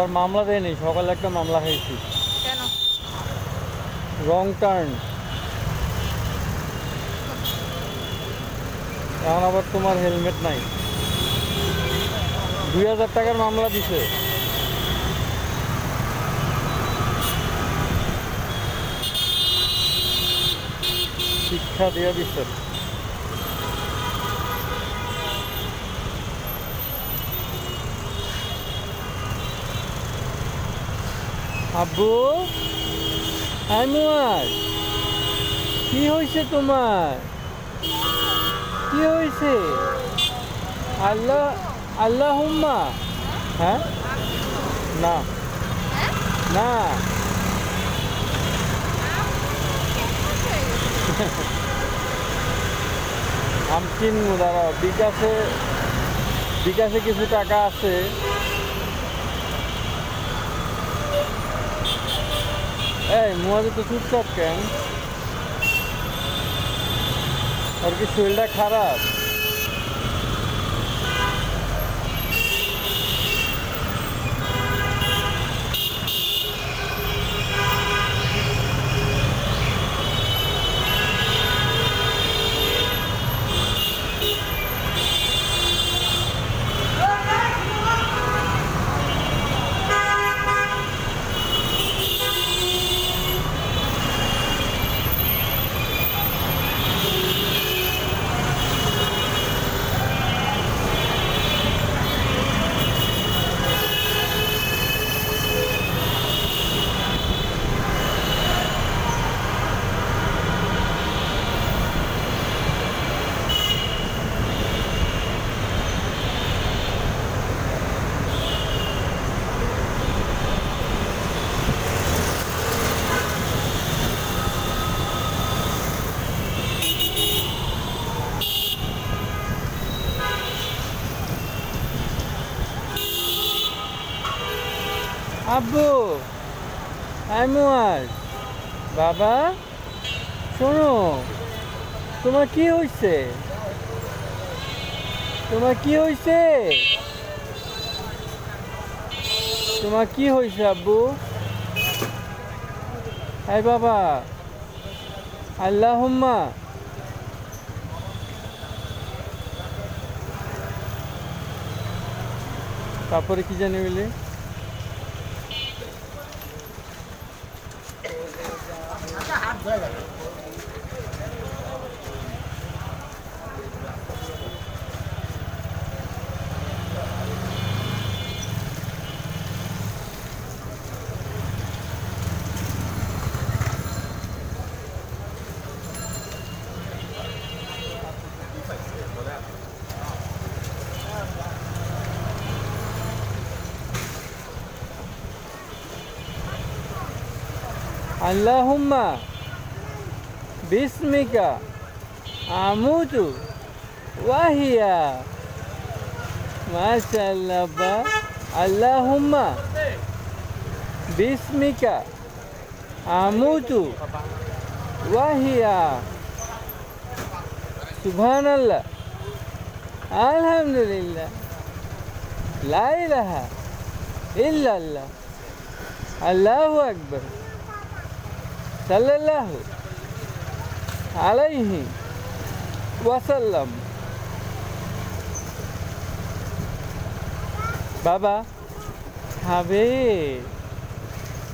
আর মামলা দেয়নি, সকালে একটা মামলা খাইছি। কেন? Wrong turn. এখন আবার তোমার হেলমেট নাই। 2000 টাকার মামলা দিছে। শিক্ষা দিয়ে দিচ্ছে। আব্বু, আমার কি হয়েছে তোমার? কি হয়েছে? আল্লাহ আল্লাহুম্মা। হ্যাঁ না না আমি কিনবো, দাঁড়াও। বিকাশে বিকাশে কিছু টাকা আছে। এই মুয়াজে তো চুপচাপ কেন? ওর কি শরীরটা খারাপ? আব্বু, মুয়াজ, বাবা শোনো, তোমার কি হয়েছে? তোমার কি হয়েছে? তোমার কি হয়েছে আব্বু? বাবা, আল্লাহুম্মা। তারপরে কি জানি বলে? আল্লাহুম্মা বিসমিকা আমুতু ওয়াহিয়া। মাশাআল্লাহ আব্বা। আল্লাহুম্মা বিসমিকা আমুতু ওয়াহিয়া। সুবহানাল্লাহ, আলহামদুলিল্লাহ, লা ইলাহা ইল্লাল্লাহ, আল্লাহু আকবার, সাল্লাল্লাহু আলাইহি ওয়াসাল্লাম। বাবা খাবে?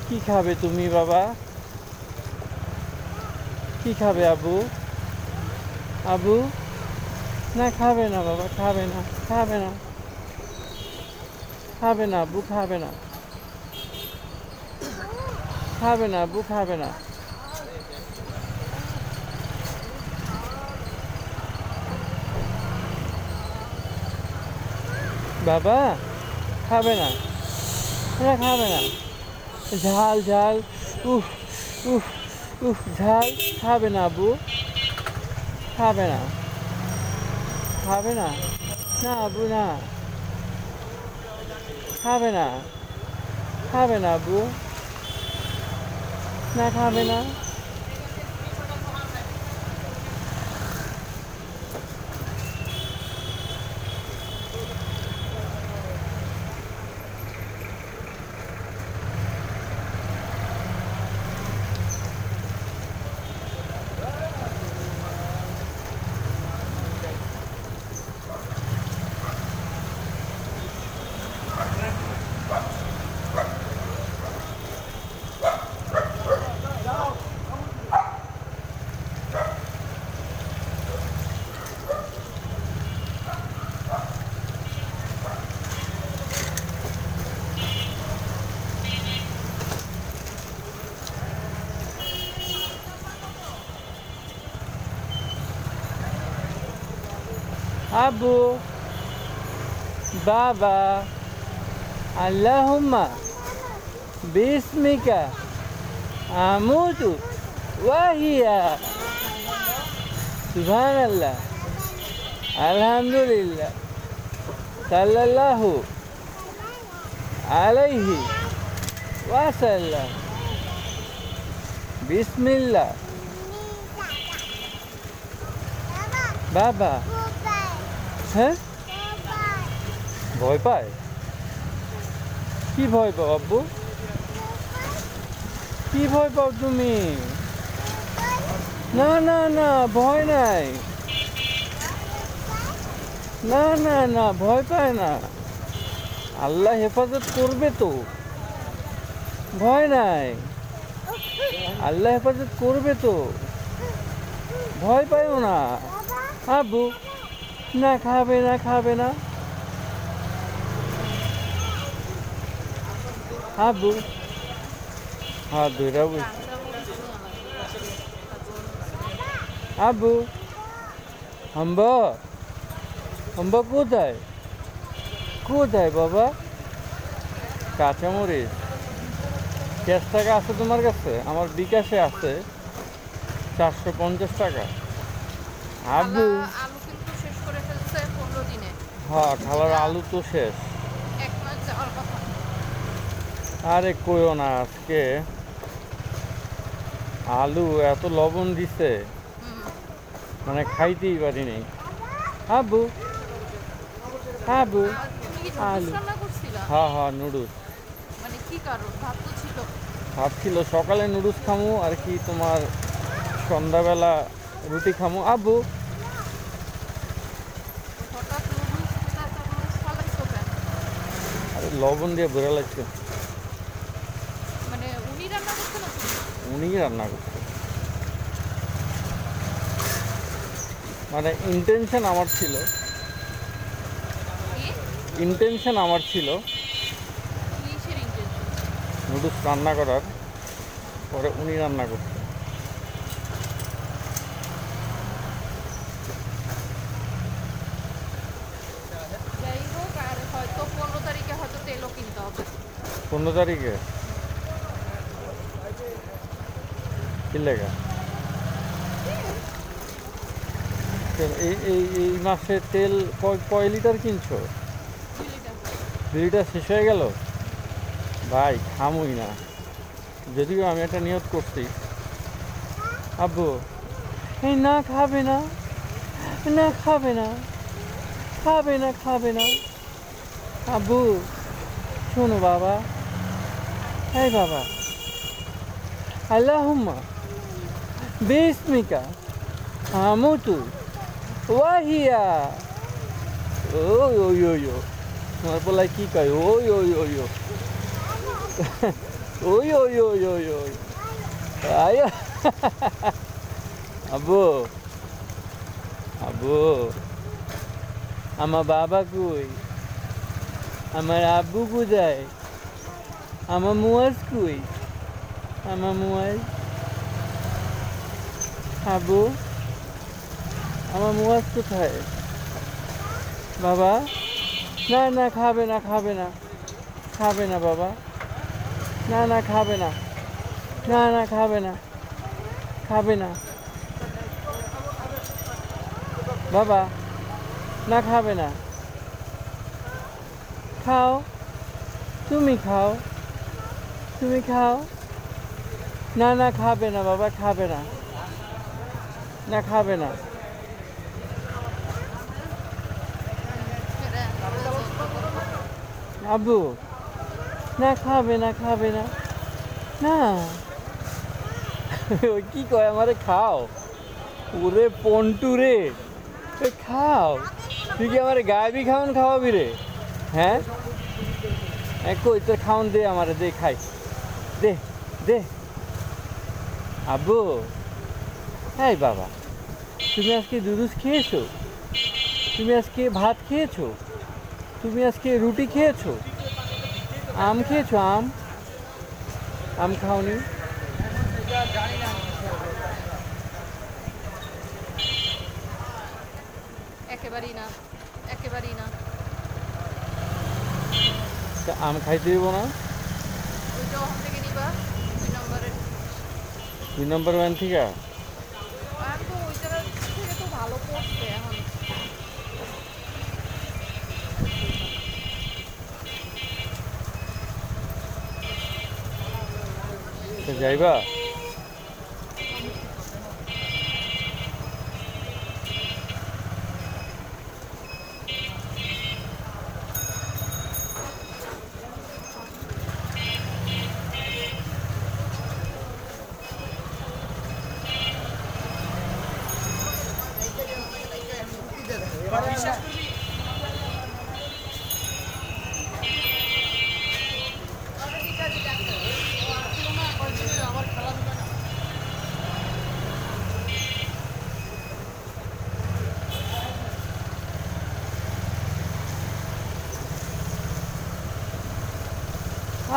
কি খাবে তুমি বাবা? কি খাবে আবু? আবু না, খাবে না বাবা, খাবে না, খাবে না, খাবে না আবু, খাবে না, খাবে না আবু, খাবে না। বাবা খাবে না, না খাবে না। ঝাল ঝাল, উফ উফ উফ, ঝাল খাবে না আবু, খাবে না, খাবে না, না আবু না, খাবে না, খাবে না আবু, না খাবে না। আব্বু বাবা আল্লাহুম্মা বিসমিকা আমুতু ওয়াহিয়া সুবহানাল্লাহ আলহামদুলিল্লাহ সাল্লাল্লাহু আলাইহি ওয়াসাল্লাম বিসমিল্লাহ বাবা হ্যাঁ ভয় পায় কি ভয় পাও আব্বু কি ভয় পাও তুমি না না না ভয় নাই না না না ভয় পায় না আল্লাহ হেফাজত করবে তো ভয় নাই আল্লাহ হেফাজত করবে তো ভয় পাইও না আব্বু না খাবে না খাবে না আব্বু হাত ধরে বসে আব্বু হাম্বা হাম্বা কোথায় কোথায় বাবা কাঁচামরিচ ক্যাশ টাকা আছে তোমার কাছে আমার বিকাশে আছে 450 টাকা আব্বু আলু কিন্তু শেষ করে ফেলছে 15 দিনে হ্যাঁ খালার আলু তো শেষ এক মাস যাওয়ার কথা আরে কইও না আজকে আলু এত লবণ দিছে মানে খাইতেই পারিনি আব্বু আব্বু তুমি কি আলু রান্না করছিলা হ্যাঁ হ্যাঁ নুডলস মানে কি কারণ ভাত তো ছিল ভাবছিল সকালে নুডলস খামু আর কি তোমার সন্ধ্যাবেলা রুটি খামু আব্বু হঠাৎ নুডলস ফালাইছো কেন আরে লবণ দিয়ে বেড়া লাগছে মানে উনি রান্না করছে না তুমি উনি রান্না করছে মানে ইন্টেনশন আমার ছিল কি ইন্টেনশন আমার ছিল কিসের ইন্টেনশন নুডলস রান্না করার পরে উনি রান্না করছে যাই হোক আর হয়তো 15 তারিখে হয়তো তেলও কিনতে হবে 15 তারিখে কি লেগা এই মাসে তেল কয় লিটার কিনছো 2 লিটার 2 লিটার শেষ হয়ে গেল ভাই খামুই না যদিও আমি একটা নিয়ত করছি আব্বু এই না খাবে না না খাবে না খাবে না খাবে না আব্বু শোনো বাবা এই বাবা আল্লাহুম্মা বিসমিকা আমুতু ওয়াহিয়া ওই ওই ওই ও তোমার বলাই কি কয় ওই ওই ওই ও ওই ওই ওই ওই ওই আয় আব্বু আব্বু আমার বাবা কই আমার আব্বু কোথায় আমার মুয়াজ কই আমার মুয়াজ আব্বু আমার মুয়াজ কোথায় বাবা না না খাবে না খাবে না খাবে না বাবা না না খাবে না না না খাবে না খাবে না বাবা না খাবে না খাও তুমি খাও তুমি খাও না না খাবে না বাবা খাবে না না খাবে না আব্বু না খাবে না খাবে না না ওই কি কয় আমারে খাও ওরে পন্টু রে খাও তুই কি আমার গায়েবি খাওয়ান খাওয়াবি রে হ্যাঁ কই তোর খাওয়ান দে আমারে দে খাই দে দে আব্বু হ্যাঁ বাবা তুমি আজকে দুধ খেয়েছো তুমি আজকে ভাত খেয়েছো তুমি আজকে রুটি খেয়েছো আম খেয়েছো আম আম খাওনি একেবারেই না একেবারেই না। তা আম খাইতে দিব না? ওইটা ওখান থেকে নিবা 2 নম্বরের। 2 নম্বর ওয়ান থেকে আর তো ওইটার থেকে তো ভালো পড়ছে এখন। যাইবা?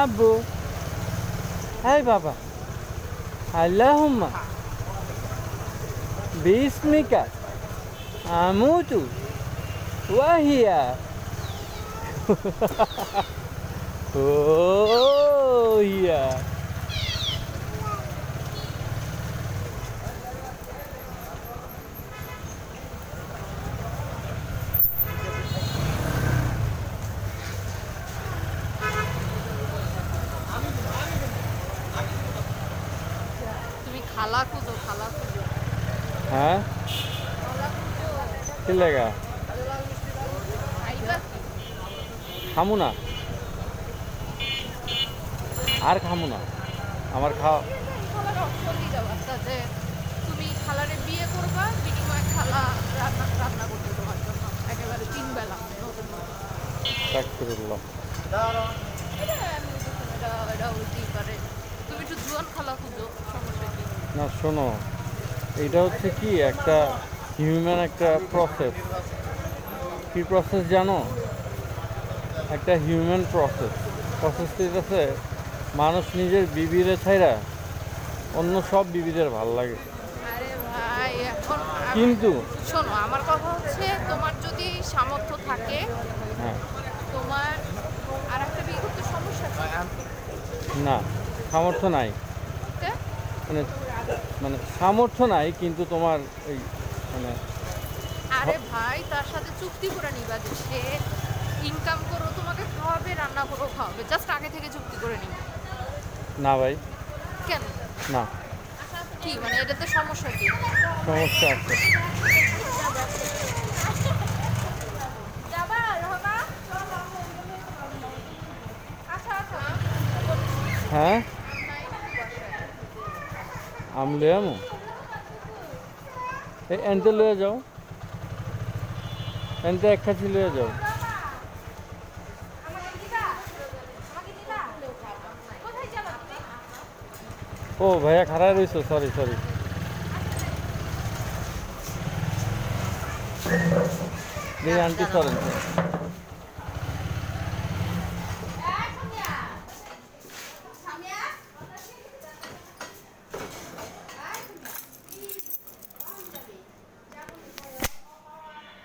আব্বু, হাই বাবা, আল্লাহুম্মা বিসমিকা আমুতু ওয়াহিয়া। ও ইয়া। তুমি খালা খুঁজো, খালা খুঁজো, হ্যাঁ, খালা খুঁজো। কি লাগা? আইবা কি? খামু না, আর খামু না, আমার খাওয়া। খালার অপশন দিয়ে দাও একটা যে তুমি খালারে বিয়ে করবা, বিনিময়ে খালা রান্না রান্না করবে তোমার জন্য একেবারে 3 বেলা নতুন নতুন। আস্তাগফিরুল্লাহ। এটা হইতেই পারে। তুমি একটু জোয়ান খালা খুঁজো, সমস্যা কি? না শোনো, এটা হচ্ছে কি একটা হিউম্যান একটা প্রসেস। কি প্রসেস জানো? একটা হিউম্যান প্রসেসটা আছে, মানুষ নিজের বিবিরে ছাইরা অন্য সব বিবিদের ভাল লাগে। আরে ভাই এখন কিন্তু শোনো, আমার কথা হচ্ছে তোমার যদি সামর্থ্য থাকে, হ্যাঁ, তোমার আর একটা বিয়ে করতে সমস্যা কি? না সামর্থ্য নাই, তে? মানে মানে সামর্থ্য নাই, কিন্তু তোমার এই মানে আরে ভাই তার সাথে চুক্তি করে নিবা যে সে ইনকাম করো তোমাকে খাওয়াবে, রান্না করো খাওয়াবে, জাস্ট আগে থেকে চুক্তি করে নিবা। না ভাই, কেন? না, কি মানে এটাতে সমস্যা কি? সমস্যা আছে। যাবা রহমা? আচ্ছা আচ্ছা। হ্যাঁ, আম লয়ে আমু, এই এনতে লয়ে যাও, এনতে এক খাঁচি লয়ে যাও। ও ভাইয়া খারাপ রয়েছো, সরি সরি। আন্টি সরেন।